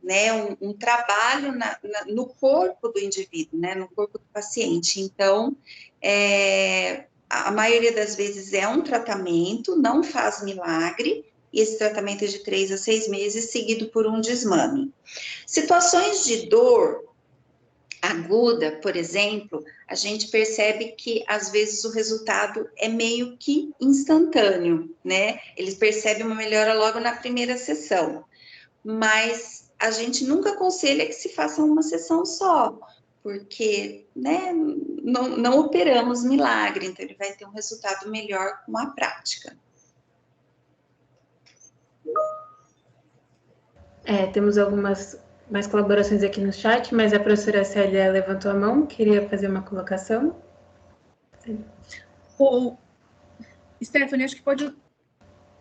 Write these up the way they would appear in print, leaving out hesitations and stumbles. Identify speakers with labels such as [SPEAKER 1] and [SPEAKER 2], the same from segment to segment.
[SPEAKER 1] né, um trabalho no corpo do indivíduo, né, no corpo do paciente. Então, a maioria das vezes é um tratamento, não faz milagre, e esse tratamento é de 3 a 6 meses, seguido por um desmame. Situações de dor aguda, por exemplo, a gente percebe que às vezes o resultado é meio que instantâneo, né? Eles percebem uma melhora logo na primeira sessão, mas a gente nunca aconselha que se faça uma sessão só, porque, né, não operamos milagre, então ele vai ter um resultado melhor com a prática.
[SPEAKER 2] Temos algumas mais colaborações aqui no chat, mas a professora Célia levantou a mão, queria fazer uma colocação.
[SPEAKER 3] Stephanie, acho que pode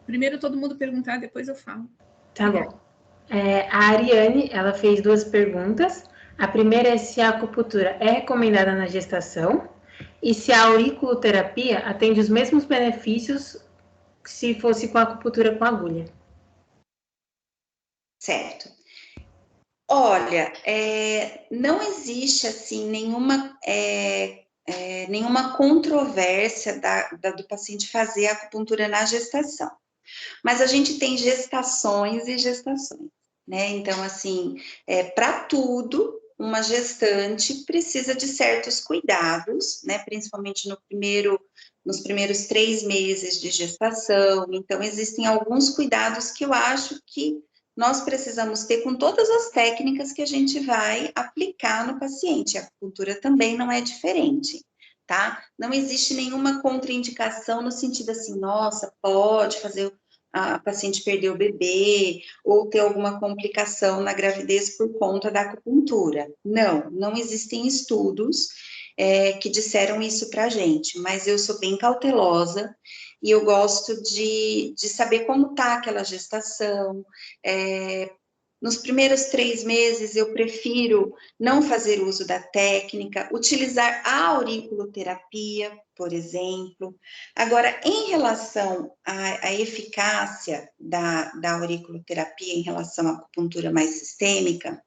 [SPEAKER 3] primeiro todo mundo perguntar, depois eu falo.
[SPEAKER 2] Tá bom. A Ariane, ela fez 2 perguntas. A primeira é se a acupuntura é recomendada na gestação e se a auriculoterapia atende os mesmos benefícios que se fosse com a acupuntura com agulha.
[SPEAKER 1] Certo. Olha, não existe, assim, nenhuma controvérsia do paciente fazer a acupuntura na gestação. Mas a gente tem gestações e gestações, né? Então, assim, para tudo, uma gestante precisa de certos cuidados, né? Principalmente nos primeiros 3 meses de gestação. Então, existem alguns cuidados que eu acho que nós precisamos ter com todas as técnicas que a gente vai aplicar no paciente. A acupuntura também não é diferente, tá? Não existe nenhuma contraindicação no sentido assim, nossa, pode fazer a paciente perder o bebê ou ter alguma complicação na gravidez por conta da acupuntura. Não existem estudos que disseram isso para a gente, mas eu sou bem cautelosa e eu gosto de saber como está aquela gestação. Nos primeiros 3 meses, eu prefiro não fazer uso da técnica, utilizar a auriculoterapia, por exemplo. Agora, em relação à eficácia da auriculoterapia em relação à acupuntura mais sistêmica,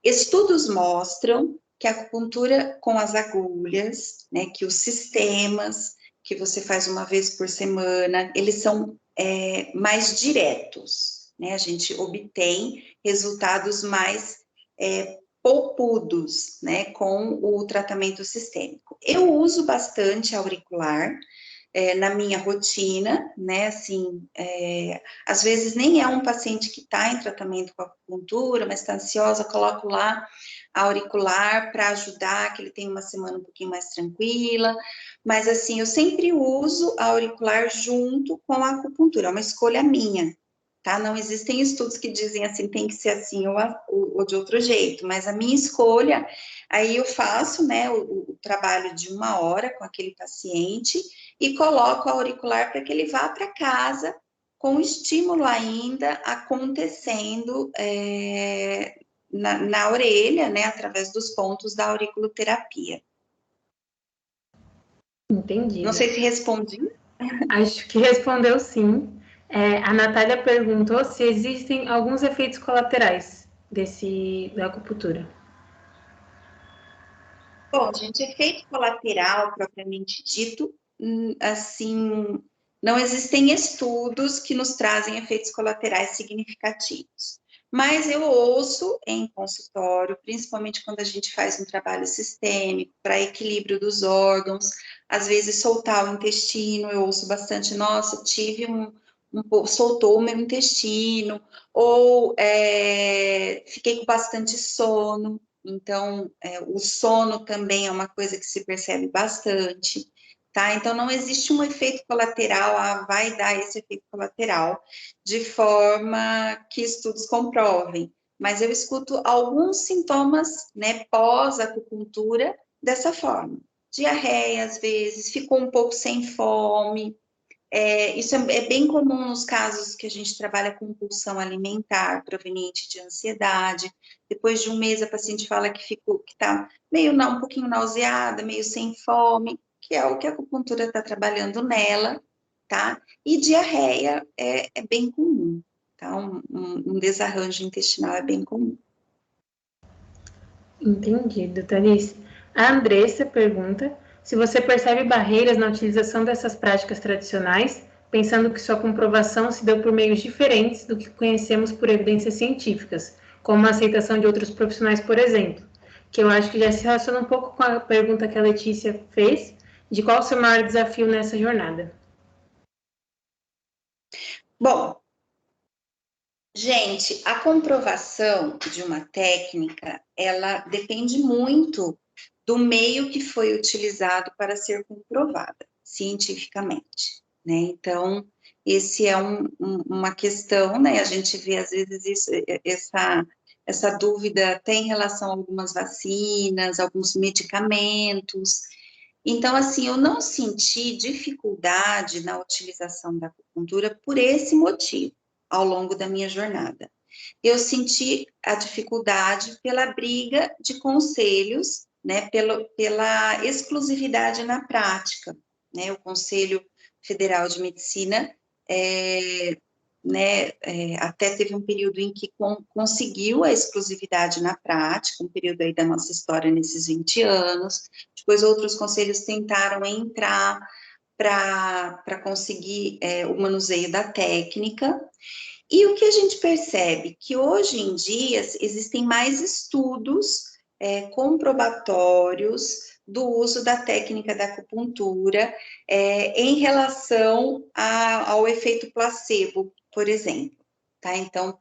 [SPEAKER 1] estudos mostram que a acupuntura com as agulhas, né, que os sistemas que você faz uma vez por semana, eles são mais diretos, né? A gente obtém resultados mais poupudos, né, com o tratamento sistêmico. Eu uso bastante auricular na minha rotina, né, assim, às vezes nem é um paciente que está em tratamento com acupuntura, mas está ansiosa, coloco lá auricular para ajudar, que ele tenha uma semana um pouquinho mais tranquila, mas assim, eu sempre uso a auricular junto com a acupuntura, é uma escolha minha, tá? Não existem estudos que dizem assim, tem que ser assim ou de outro jeito, mas a minha escolha, aí eu faço, né, o trabalho de 1 hora com aquele paciente e coloco a auricular para que ele vá para casa com o estímulo ainda acontecendo na orelha, né, através dos pontos da auriculoterapia.
[SPEAKER 2] Entendi.
[SPEAKER 1] Não sei se respondi.
[SPEAKER 2] Acho que respondeu sim. A Natália perguntou se existem alguns efeitos colaterais da acupuntura.
[SPEAKER 1] Bom, gente, efeito colateral, propriamente dito, assim, não existem estudos que nos trazem efeitos colaterais significativos. Mas eu ouço em consultório, principalmente quando a gente faz um trabalho sistêmico para equilíbrio dos órgãos, às vezes soltar o intestino, eu ouço bastante, nossa, tive soltou o meu intestino, ou fiquei com bastante sono. Então, o sono também é uma coisa que se percebe bastante, tá? Então, não existe um efeito colateral, vai dar esse efeito colateral, de forma que estudos comprovem. Mas eu escuto alguns sintomas, né, pós-acupuntura, dessa forma. Diarreia, às vezes, ficou um pouco sem fome. Isso é bem comum nos casos que a gente trabalha com compulsão alimentar proveniente de ansiedade. Depois de 1 mês, a paciente fala que está meio um pouquinho nauseada, meio sem fome, que é o que a acupuntura está trabalhando nela, tá? E diarreia é bem comum, tá? tá? Um desarranjo intestinal é bem comum.
[SPEAKER 2] Entendido, Thalys. A Andressa pergunta se você percebe barreiras na utilização dessas práticas tradicionais, pensando que sua comprovação se deu por meios diferentes do que conhecemos por evidências científicas, como a aceitação de outros profissionais, por exemplo, que eu acho que já se relaciona um pouco com a pergunta que a Letícia fez, de qual o seu maior desafio nessa jornada.
[SPEAKER 1] Bom, gente, a comprovação de uma técnica, ela depende muito do meio que foi utilizado para ser comprovada cientificamente, né? Então, esse é uma questão, né? A gente vê, às vezes, essa dúvida até em relação a algumas vacinas, alguns medicamentos. Então, assim, eu não senti dificuldade na utilização da acupuntura por esse motivo, ao longo da minha jornada. Eu senti a dificuldade pela briga de conselhos, né, pela exclusividade na prática, né, o Conselho Federal de Medicina, até teve um período em que conseguiu a exclusividade na prática, um período aí da nossa história nesses 20 anos, depois outros conselhos tentaram entrar para conseguir o manuseio da técnica. E o que a gente percebe? Que hoje em dia existem mais estudos comprobatórios do uso da técnica da acupuntura em relação ao efeito placebo, por exemplo. Tá? Então,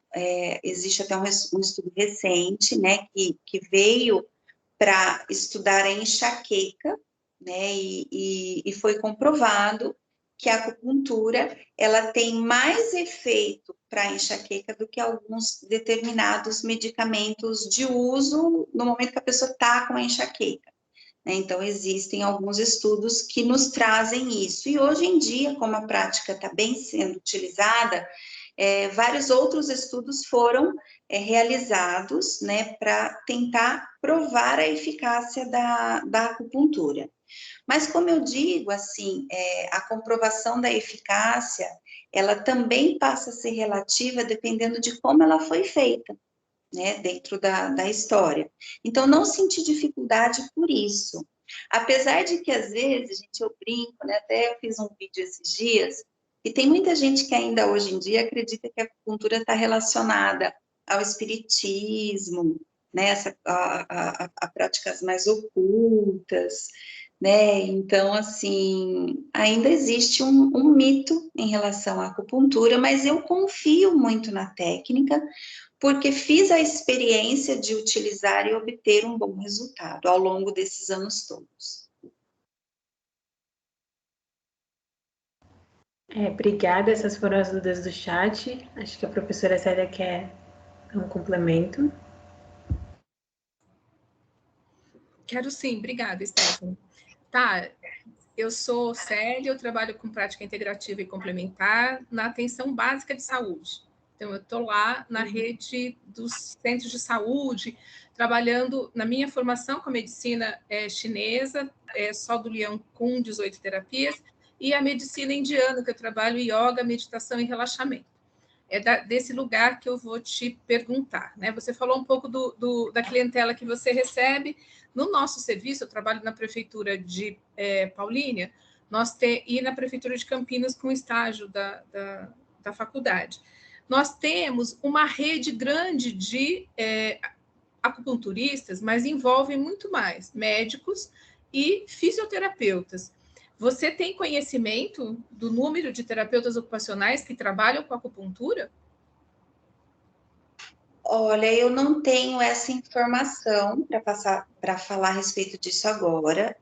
[SPEAKER 1] existe até um estudo recente, né, que veio para estudar a enxaqueca, né, e foi comprovado que a acupuntura, ela tem mais efeito para a enxaqueca do que alguns determinados medicamentos de uso no momento que a pessoa está com a enxaqueca. Né? Então, existem alguns estudos que nos trazem isso. E hoje em dia, como a prática está bem sendo utilizada, vários outros estudos foram realizados, né, para tentar provar a eficácia da acupuntura. Mas, como eu digo, assim, a comprovação da eficácia, ela também passa a ser relativa dependendo de como ela foi feita, né, dentro da história. Então, não senti dificuldade por isso. Apesar de que, às vezes, gente, eu brinco, né, até eu fiz um vídeo esses dias, e tem muita gente que ainda hoje em dia acredita que a acupuntura está relacionada ao espiritismo, né, a práticas mais ocultas, né, então, assim, ainda existe um mito em relação à acupuntura, mas eu confio muito na técnica, porque fiz a experiência de utilizar e obter um bom resultado ao longo desses anos todos.
[SPEAKER 2] Obrigada, essas foram as dúvidas do chat. Acho que a professora Célia quer um complemento.
[SPEAKER 3] Quero sim, obrigada, Stephanie. Tá, eu sou Célia, eu trabalho com prática integrativa e complementar na atenção básica de saúde. Então, eu estou lá na rede dos centros de saúde, trabalhando na minha formação com a medicina chinesa, Sol do Leão com 18 terapias, e a medicina indiana, que eu trabalho yoga, meditação e relaxamento. Desse lugar que eu vou te perguntar. Né? Você falou um pouco da clientela que você recebe. No nosso serviço, eu trabalho na prefeitura de Paulínia, e na prefeitura de Campinas com estágio da faculdade. Nós temos uma rede grande de acupunturistas, mas envolve muito mais médicos e fisioterapeutas. Você tem conhecimento do número de terapeutas ocupacionais que trabalham com acupuntura?
[SPEAKER 1] Olha, eu não tenho essa informação para falar a respeito disso agora.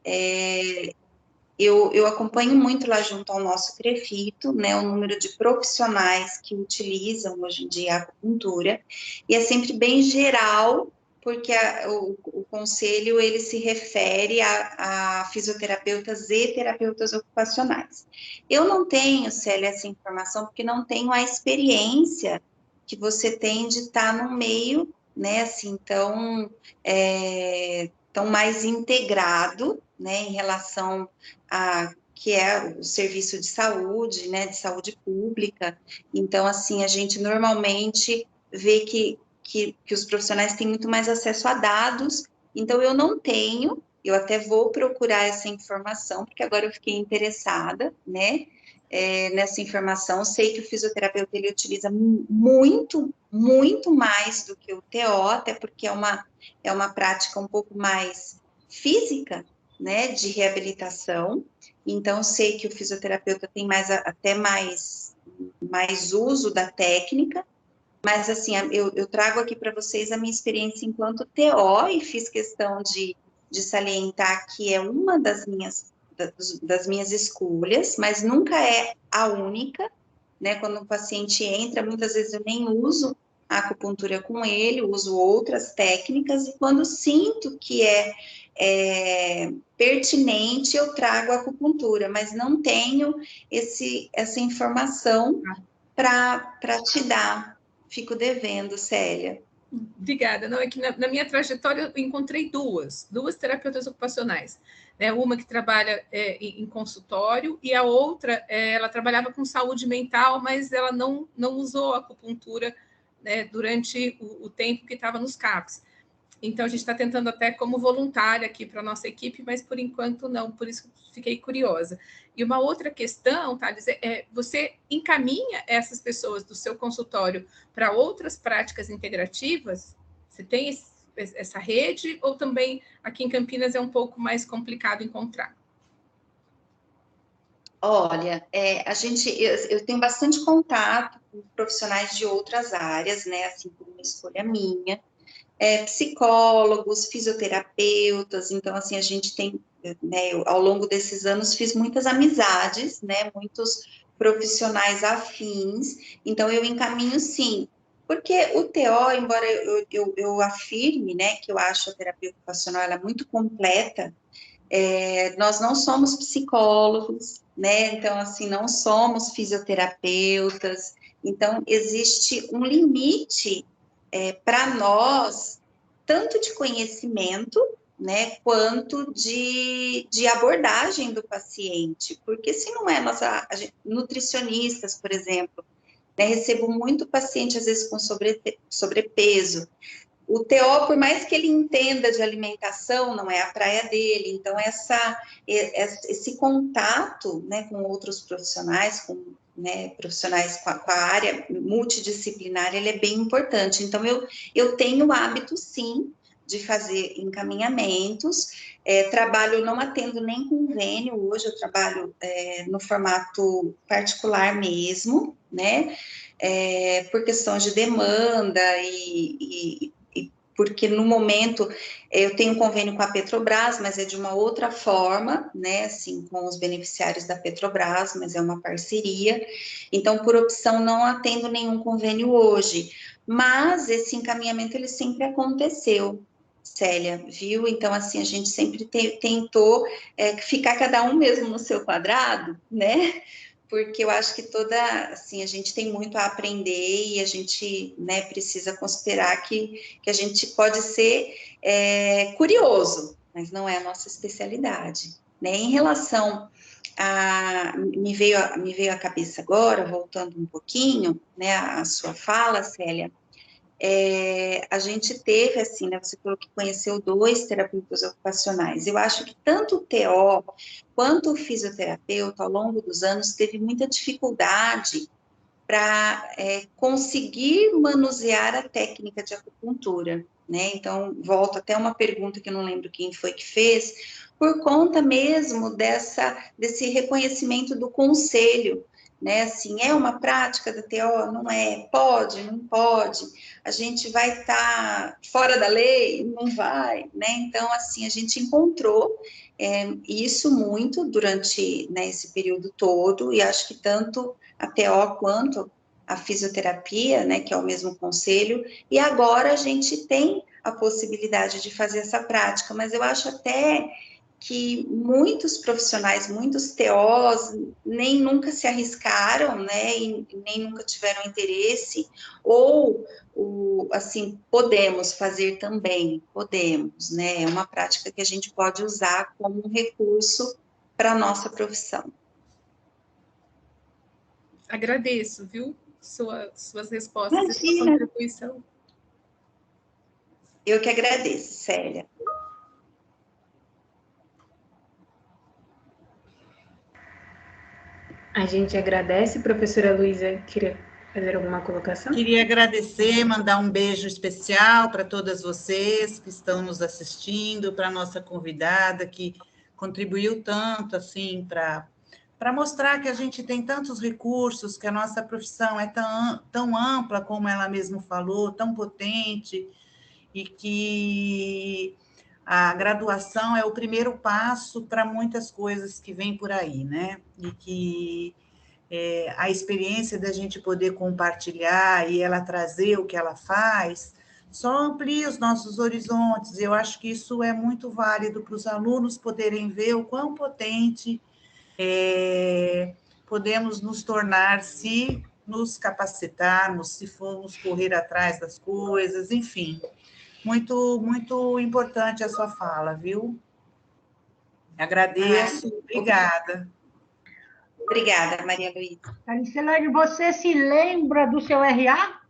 [SPEAKER 1] Eu acompanho muito lá junto ao nosso CREFITO, né, o número de profissionais que utilizam hoje em dia a acupuntura, e é sempre bem geral, porque o conselho ele se refere a fisioterapeutas e terapeutas ocupacionais. Eu não tenho, Célia, essa informação, porque não tenho a experiência que você tem de estar no meio, né, assim, tão mais integrado, né, em relação a que é o serviço de saúde, né, de saúde pública. Então, assim, a gente normalmente vê que os profissionais têm muito mais acesso a dados, então eu não tenho, eu até vou procurar essa informação, porque agora eu fiquei interessada, né, nessa informação. Sei que o fisioterapeuta, ele utiliza muito, muito mais do que o TO, até porque é uma prática um pouco mais física, né, de reabilitação. Então, sei que o fisioterapeuta tem até mais uso da técnica, mas, assim, eu trago aqui para vocês a minha experiência enquanto TO e fiz questão de salientar que é uma das minhas escolhas, mas nunca é a única, né? Quando o paciente entra, muitas vezes eu nem uso a acupuntura com ele, uso outras técnicas, e quando sinto que é pertinente, eu trago a acupuntura, mas não tenho essa informação para te dar. Fico devendo, Célia.
[SPEAKER 3] Obrigada. Não, é que na minha trajetória eu encontrei duas terapeutas ocupacionais. Né? Uma que trabalha em consultório e a outra, ela trabalhava com saúde mental, mas ela não usou a acupuntura, né, durante o tempo que estava nos CAPs. Então, a gente está tentando até como voluntária aqui para a nossa equipe, mas por enquanto não, por isso fiquei curiosa. E uma outra questão, Thales, você encaminha essas pessoas do seu consultório para outras práticas integrativas? Você tem essa rede ou também aqui em Campinas é um pouco mais complicado encontrar?
[SPEAKER 1] Olha, eu tenho bastante contato com profissionais de outras áreas, né, assim, por uma escolha minha, psicólogos, fisioterapeutas, então, assim, a gente tem, né, ao longo desses anos fiz muitas amizades, né, muitos profissionais afins, então eu encaminho sim, porque o TO, embora eu afirme, né, que eu acho a terapia ocupacional ela é muito completa, nós não somos psicólogos, né, então, assim, não somos fisioterapeutas, então, existe um limite para nós, tanto de conhecimento, né, quanto de abordagem do paciente, porque se não é nutricionistas, por exemplo, né, recebo muito paciente, às vezes, com sobrepeso, o TO, por mais que ele entenda de alimentação, não é a praia dele, então esse contato, né, com outros profissionais, né, profissionais com a área multidisciplinar, ele é bem importante. Então, eu tenho o hábito, sim, de fazer encaminhamentos, trabalho, não atendo nem convênio, hoje eu trabalho no formato particular mesmo, né, por questões de demanda e porque no momento eu tenho um convênio com a Petrobras, mas é de uma outra forma, né, assim, com os beneficiários da Petrobras, mas é uma parceria, então, por opção, não atendo nenhum convênio hoje, mas esse encaminhamento, ele sempre aconteceu, Célia, viu? Então, assim, a gente sempre tentou ficar cada um mesmo no seu quadrado, né, porque eu acho que assim, a gente tem muito a aprender e a gente, né, precisa considerar que a gente pode ser curioso, mas não é a nossa especialidade, né? Em relação me veio à cabeça agora, voltando um pouquinho, né, a sua fala, Célia, a gente teve, assim, né, você falou que conheceu 2 terapeutas ocupacionais. Eu acho que tanto o TO quanto o fisioterapeuta, ao longo dos anos, teve muita dificuldade para conseguir manusear a técnica de acupuntura, né? Então, volto até uma pergunta que eu não lembro quem foi que fez, por conta mesmo desse reconhecimento do conselho, né? Assim, é uma prática da TO? Não é? Pode? Não pode? A gente vai estar fora da lei? Não vai, né? Então, assim, a gente encontrou isso muito durante, né, esse período todo, e acho que tanto a TO quanto a fisioterapia, né, que é o mesmo conselho, e agora a gente tem a possibilidade de fazer essa prática, mas eu acho até que muitos profissionais, muitos TOs, nem nunca se arriscaram, né, e nem nunca tiveram interesse, ou, assim, podemos fazer também, podemos, né, é uma prática que a gente pode usar como um recurso para a nossa profissão.
[SPEAKER 3] Agradeço, viu? Suas respostas e sua
[SPEAKER 1] Imagina.
[SPEAKER 3] contribuição.
[SPEAKER 1] Eu que agradeço, Célia.
[SPEAKER 2] A gente agradece, professora Luísa, queria fazer alguma colocação?
[SPEAKER 4] Queria agradecer, mandar um beijo especial para todas vocês que estão nos assistindo, para a nossa convidada, que contribuiu tanto, assim, para mostrar que a gente tem tantos recursos, que a nossa profissão é tão ampla, como ela mesma falou, tão potente, e que a graduação é o primeiro passo para muitas coisas que vêm por aí, né? E que a experiência da gente poder compartilhar e ela trazer o que ela faz, só amplia os nossos horizontes. Eu acho que isso é muito válido para os alunos poderem ver o quão potente podemos nos tornar se nos capacitarmos, se formos correr atrás das coisas, enfim. Muito, muito importante a sua fala, viu? Agradeço, obrigada.
[SPEAKER 1] Obrigada, Maria Luísa.
[SPEAKER 5] Alicelane, você se lembra do seu RA?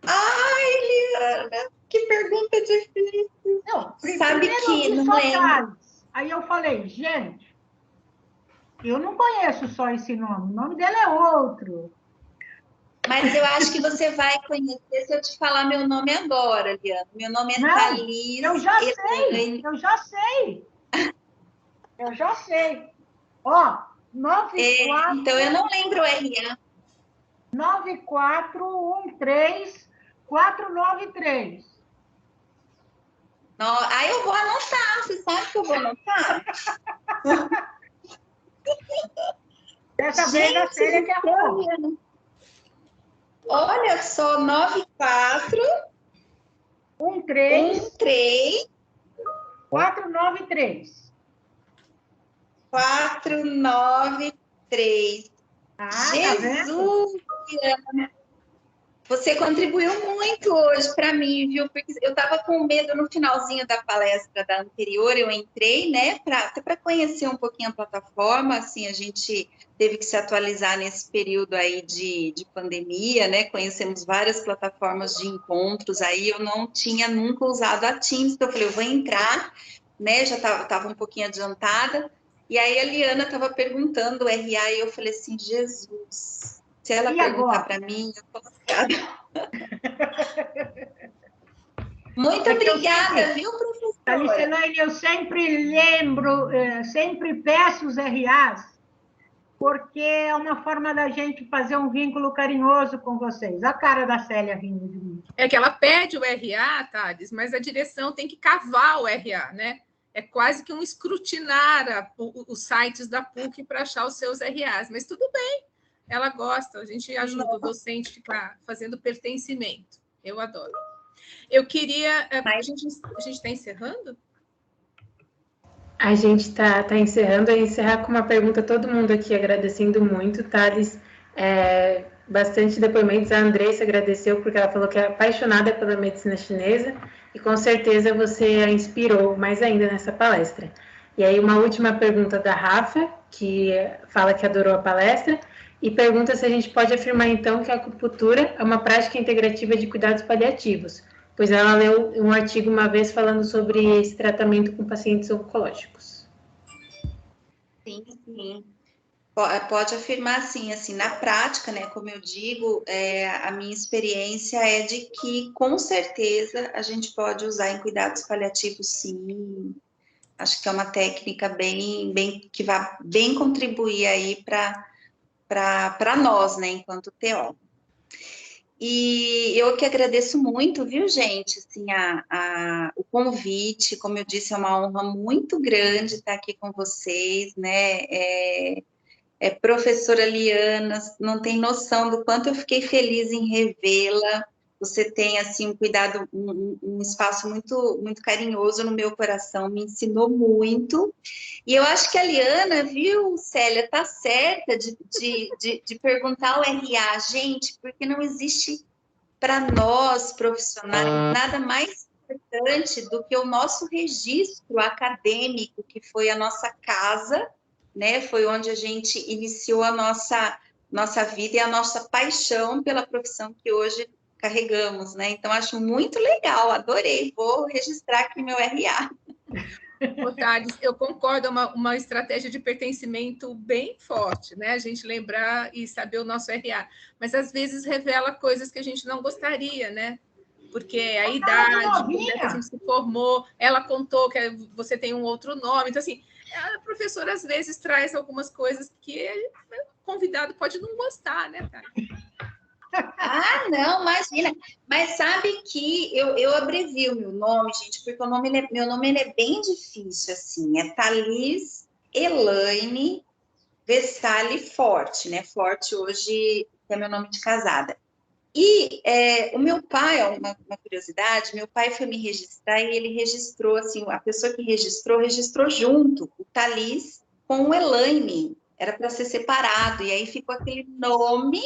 [SPEAKER 1] Ai, Eliana, que pergunta difícil.
[SPEAKER 5] Não,
[SPEAKER 1] Sabe que não lembro.
[SPEAKER 5] Aí eu falei, gente, eu não conheço só esse nome, o nome dela é outro.
[SPEAKER 1] Mas eu acho que você vai conhecer se eu te falar meu nome agora, Eliana. Meu nome é Thalys.
[SPEAKER 5] Eu já sei. Ó, 94...
[SPEAKER 1] Então, eu não lembro o RA.
[SPEAKER 5] 9413493.
[SPEAKER 1] Aí eu vou anotar, você sabe que eu vou anotar?
[SPEAKER 5] Dessa vez a Célia que arrumou.
[SPEAKER 1] Olha só, 94 13
[SPEAKER 5] 493.
[SPEAKER 1] 493. Jesus! Tá, você contribuiu muito hoje para mim, viu? Porque eu estava com medo no finalzinho da palestra da anterior, eu entrei, né, para conhecer um pouquinho a plataforma, assim, a gente teve que se atualizar nesse período aí de pandemia, né, conhecemos várias plataformas de encontros aí, eu não tinha nunca usado a Teams, então eu falei, eu vou entrar, né, já estava um pouquinho adiantada, e aí a Liana estava perguntando o RA e eu falei assim, Jesus... Se ela perguntar para mim, eu tô lascada. Muito obrigada, viu, professora?
[SPEAKER 5] Alicelane, eu sempre lembro, sempre peço os RAs, porque é uma forma da gente fazer um vínculo carinhoso com vocês. A cara da Célia rindo de mim.
[SPEAKER 3] É que ela pede o RA, Thales, mas a direção tem que cavar o RA, né? É quase que um escrutinar os sites da PUC para achar os seus RAs, mas tudo bem. Ela gosta, a gente ajuda o docente a ficar fazendo pertencimento. Eu adoro. Eu queria... A gente está encerrando?
[SPEAKER 2] A gente está encerrando. Eu ia encerrar com uma pergunta, todo mundo aqui agradecendo muito. Thales, bastante depoimentos. A Andressa agradeceu, porque ela falou que é apaixonada pela medicina chinesa, e com certeza você a inspirou mais ainda nessa palestra. E aí, uma última pergunta da Rafa, que fala que adorou a palestra, e pergunta se a gente pode afirmar, então, que a acupuntura é uma prática integrativa de cuidados paliativos, pois ela leu um artigo uma vez falando sobre esse tratamento com pacientes oncológicos.
[SPEAKER 1] Sim, sim. Pode afirmar, sim, assim, na prática, né, como eu digo, a minha experiência é de que, com certeza, a gente pode usar em cuidados paliativos, sim. Acho que é uma técnica que vai bem contribuir aí para nós, né, enquanto TO. E eu que agradeço muito, viu, gente, assim, o convite, como eu disse, é uma honra muito grande estar aqui com vocês, né, professora Liana, não tem noção do quanto eu fiquei feliz em revê-la. Você tem, assim, um cuidado, um espaço muito, muito carinhoso no meu coração, me ensinou muito. E eu acho que a Liana, viu, Célia, tá certa de perguntar o RA, gente, porque não existe para nós, profissionais, nada mais importante do que o nosso registro acadêmico, que foi a nossa casa, né? Foi onde a gente iniciou a nossa vida e a nossa paixão pela profissão que hoje carregamos, né? Então, acho muito legal, adorei. Vou registrar aqui meu RA.
[SPEAKER 3] Thales, eu concordo, é uma estratégia de pertencimento bem forte, né? A gente lembrar e saber o nosso RA. Mas, às vezes, revela coisas que a gente não gostaria, né? Porque a idade, quando a gente se formou, ela contou que você tem um outro nome. Então, assim, a professora, às vezes, traz algumas coisas que o convidado pode não gostar, né, Thales?
[SPEAKER 1] Ah, não, imagina. Mas sabe que eu abrevio o meu nome, gente, porque meu nome ele é bem difícil, assim. É Thalys Elaine Vestali Forte, né? Forte hoje é meu nome de casada. E o meu pai, uma curiosidade, meu pai foi me registrar e ele registrou, assim, a pessoa que registrou junto o Thalys com o Elaine. Era para ser separado, e aí ficou aquele nome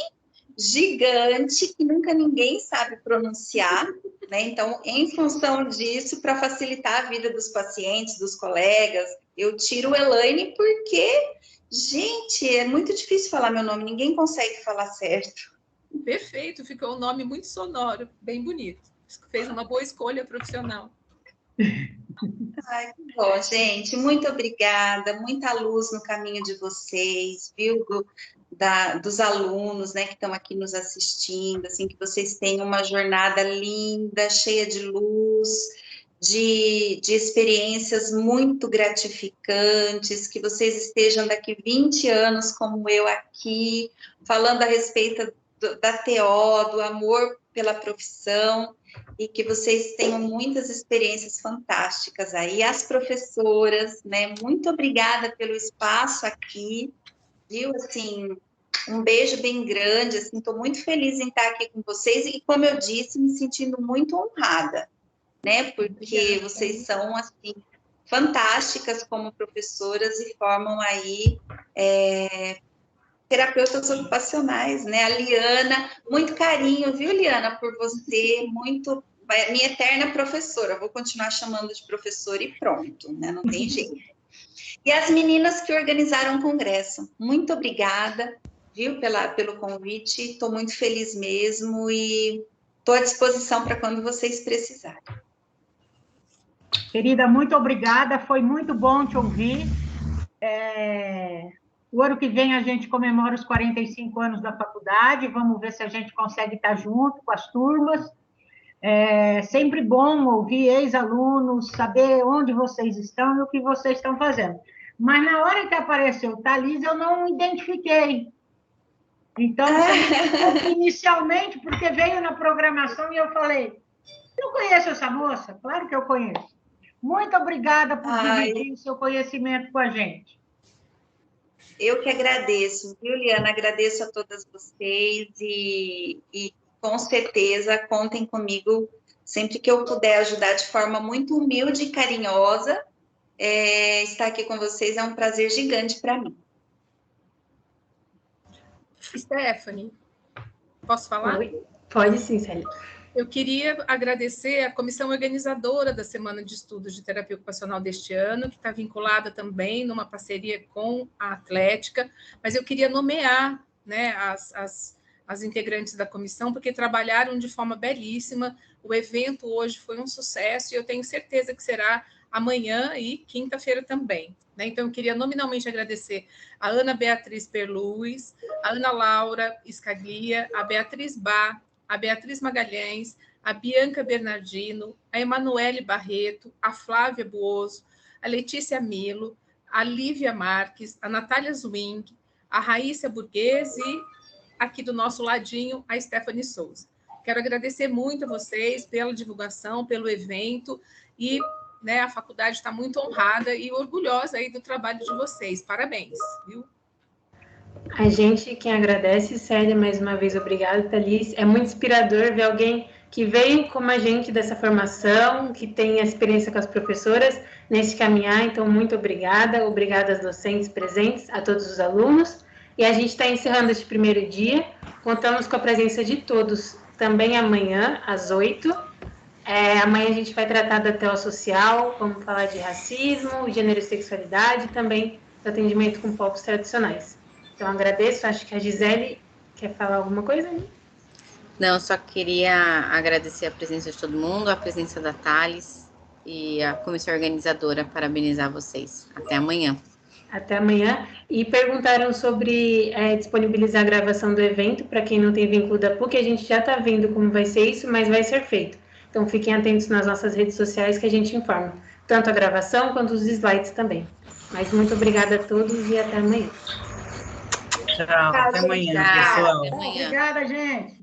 [SPEAKER 1] gigante que nunca ninguém sabe pronunciar, né? Então, em função disso, para facilitar a vida dos pacientes, dos colegas, eu tiro o Elaine porque, gente, é muito difícil falar meu nome, ninguém consegue falar certo.
[SPEAKER 3] Perfeito, ficou um nome muito sonoro, bem bonito. Fez uma boa escolha profissional.
[SPEAKER 1] Ai, que bom, gente. Muito obrigada, muita luz no caminho de vocês, viu? Dos alunos, né, que estão aqui nos assistindo, assim, que vocês tenham uma jornada linda, cheia de luz, de experiências muito gratificantes, que vocês estejam daqui 20 anos como eu aqui, falando a respeito da TO, do amor pela profissão, e que vocês tenham muitas experiências fantásticas aí. As professoras, né, muito obrigada pelo espaço aqui, viu, assim, um beijo bem grande, assim, estou muito feliz em estar aqui com vocês e, como eu disse, me sentindo muito honrada, né, porque vocês são, assim, fantásticas como professoras e formam aí terapeutas ocupacionais, né, a Liana, muito carinho, viu, Liana, por você, muito, minha eterna professora, vou continuar chamando de professora e pronto, né, não tem jeito. E as meninas que organizaram o congresso, muito obrigada, viu, pelo convite, estou muito feliz mesmo e estou à disposição para quando vocês precisarem.
[SPEAKER 5] Querida, muito obrigada, foi muito bom te ouvir. O ano que vem a gente comemora os 45 anos da faculdade, vamos ver se a gente consegue estar junto com as turmas. É sempre bom ouvir ex-alunos, saber onde vocês estão e o que vocês estão fazendo. Mas na hora que apareceu o Thalys, eu não identifiquei. Então, inicialmente, porque veio na programação e eu falei, eu conheço essa moça? Claro que eu conheço. Muito obrigada por dividir o seu conhecimento com a gente.
[SPEAKER 1] Eu que agradeço, viu, Liana? Agradeço a todas vocês e com certeza contem comigo sempre que eu puder ajudar de forma muito humilde e carinhosa. Estar aqui com vocês é um prazer gigante para mim.
[SPEAKER 3] Stephanie, posso falar?
[SPEAKER 2] Oi. Pode sim, Célia.
[SPEAKER 3] Eu queria agradecer a comissão organizadora da Semana de Estudos de Terapia Ocupacional deste ano, que está vinculada também numa parceria com a Atlética, mas eu queria nomear, né, as integrantes da comissão, porque trabalharam de forma belíssima. O evento hoje foi um sucesso e eu tenho certeza que será amanhã e quinta-feira também, né? Então, eu queria nominalmente agradecer a Ana Beatriz Perluz, a Ana Laura Escaglia, a Beatriz Bá, a Beatriz Magalhães, a Bianca Bernardino, a Emanuele Barreto, a Flávia Buoso, a Letícia Milo, a Lívia Marques, a Natália Zwing, a Raíssa Burgues e, aqui do nosso ladinho, a Stephanie Souza. Quero agradecer muito a vocês pela divulgação, pelo evento e, né, a faculdade está muito honrada e orgulhosa aí do trabalho de vocês. Parabéns, viu?
[SPEAKER 2] A gente quem agradece, Célia, mais uma vez, obrigada, Thalys. É muito inspirador ver alguém que veio como a gente dessa formação, que tem a experiência com as professoras nesse caminhar, então muito obrigada. Obrigada às docentes presentes, a todos os alunos. E a gente está encerrando este primeiro dia, contamos com a presença de todos, também amanhã, às 8h, Amanhã a gente vai tratar da teossocial, vamos falar de racismo, gênero e sexualidade, e também do atendimento com povos tradicionais. Então, agradeço, acho que a Gisele quer falar alguma coisa, né?
[SPEAKER 6] Não, só queria agradecer a presença de todo mundo, a presença da Thales e a comissão organizadora, parabenizar vocês. Até amanhã.
[SPEAKER 2] Até amanhã. E perguntaram sobre disponibilizar a gravação do evento, para quem não tem vínculo da PUC, a gente já está vendo como vai ser isso, mas vai ser feito. Então, fiquem atentos nas nossas redes sociais que a gente informa, tanto a gravação quanto os slides também. Mas muito obrigada a todos e até amanhã.
[SPEAKER 4] Tchau, até amanhã,
[SPEAKER 6] Tchau,
[SPEAKER 4] pessoal.
[SPEAKER 6] até amanhã.
[SPEAKER 5] Obrigada, gente.